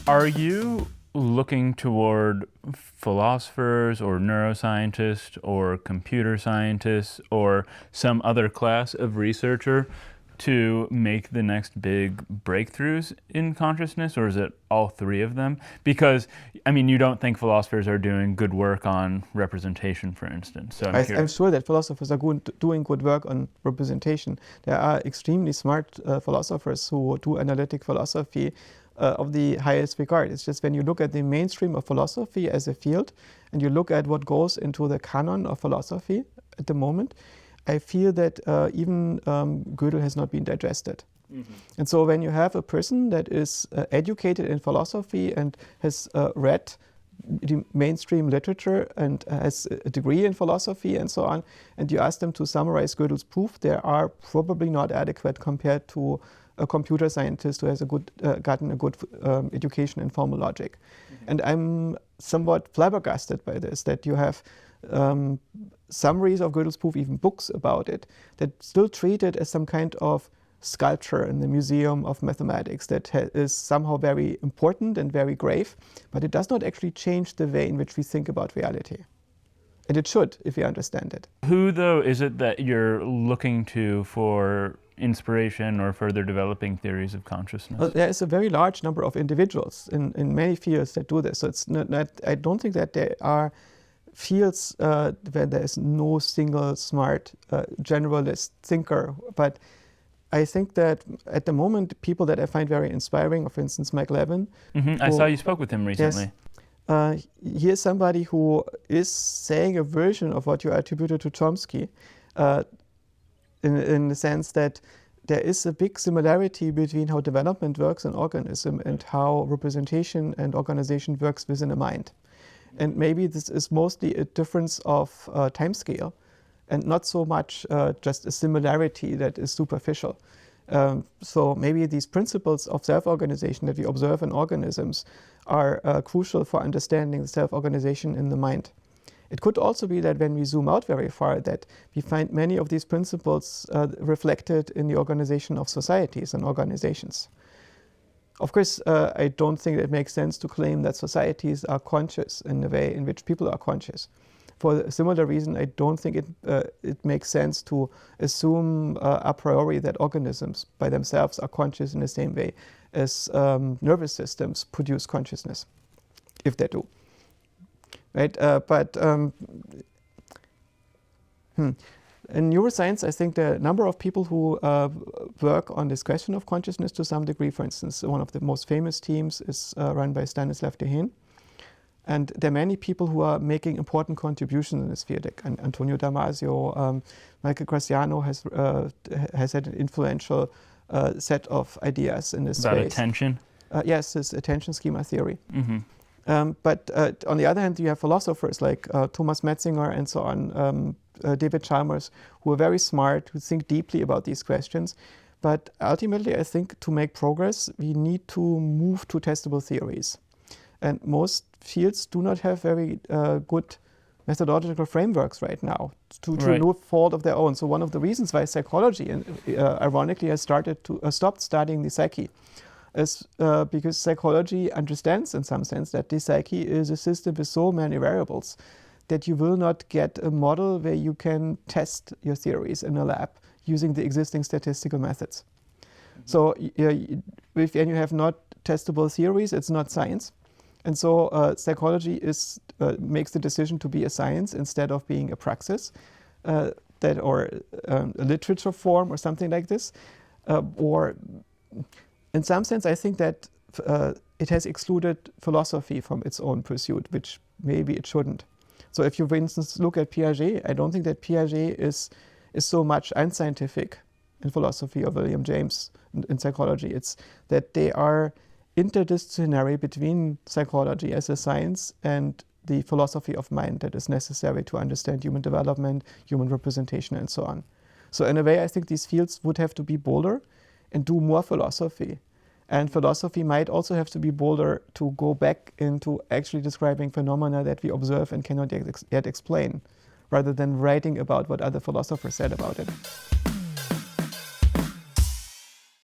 Are you looking toward philosophers or neuroscientists or computer scientists or some other class of researcher to make the next big breakthroughs in consciousness, or is it all three of them? Because, I mean, you don't think philosophers are doing good work on representation, for instance. So I'm sure that philosophers are doing good work on representation. There are extremely smart philosophers who do analytic philosophy of the highest regard. It's just when you look at the mainstream of philosophy as a field, and you look at what goes into the canon of philosophy at the moment, I feel that even Gödel has not been digested. Mm-hmm. And so when you have a person that is educated in philosophy and has read the mainstream literature and has a degree in philosophy and so on, and you ask them to summarize Gödel's proof, they are probably not adequate compared to a computer scientist who has gotten a good education in formal logic. Mm-hmm. And I'm somewhat flabbergasted by this, that you have summaries of Gödel's proof, even books about it, that still treat it as some kind of sculpture in the Museum of Mathematics that is somehow very important and very grave, but it does not actually change the way in which we think about reality. And it should, if we understand it. Who, though, is it that you're looking to for inspiration or further developing theories of consciousness? Well, there is a very large number of individuals in many fields that do this. So it's not, I don't think that there are fields where there is no single smart generalist thinker, but I think that at the moment, people that I find very inspiring, for instance, Mike Levin. Mm-hmm. I saw you spoke with him recently. Yes, he is somebody who is saying a version of what you attributed to Chomsky, in the sense that there is a big similarity between how development works in organism and how representation and organization works within a mind. And maybe this is mostly a difference of time scale, and not so much just a similarity that is superficial. So maybe these principles of self-organization that we observe in organisms are crucial for understanding the self-organization in the mind. It could also be that when we zoom out very far, that we find many of these principles reflected in the organization of societies and organizations. Of course, I don't think it makes sense to claim that societies are conscious in the way in which people are conscious. For a similar reason, I don't think it makes sense to assume a priori that organisms by themselves are conscious in the same way as nervous systems produce consciousness, if they do. Right? In neuroscience, I think there are a number of people who work on this question of consciousness to some degree. For instance, one of the most famous teams is run by Stanislav Dehaene. And there are many people who are making important contributions in this field, like Antonio Damasio, Michael Graciano has had an influential set of ideas in this space. About attention? Yes, this attention schema theory. Mm-hmm. But on the other hand, you have philosophers like Thomas Metzinger and so on, David Chalmers, who are very smart, who think deeply about these questions. But ultimately, I think to make progress, we need to move to testable theories. And most fields do not have very good methodological frameworks right now to no fault of their own. So one of the reasons why psychology, ironically, has stopped studying the psyche is because psychology understands, in some sense, that the psyche is a system with so many variables that you will not get a model where you can test your theories in a lab using the existing statistical methods. Mm-hmm. So when you have not testable theories, it's not science. And so psychology makes the decision to be a science instead of being a praxis, or a literature form or something like this. Or in some sense, I think that it has excluded philosophy from its own pursuit, which maybe it shouldn't. So if you, for instance, look at Piaget, I don't think that Piaget is so much unscientific in philosophy or William James in psychology. It's that they are interdisciplinary between psychology as a science and the philosophy of mind that is necessary to understand human development, human representation, and so on. So in a way, I think these fields would have to be bolder and do more philosophy. And philosophy might also have to be bolder to go back into actually describing phenomena that we observe and cannot yet explain, rather than writing about what other philosophers said about it.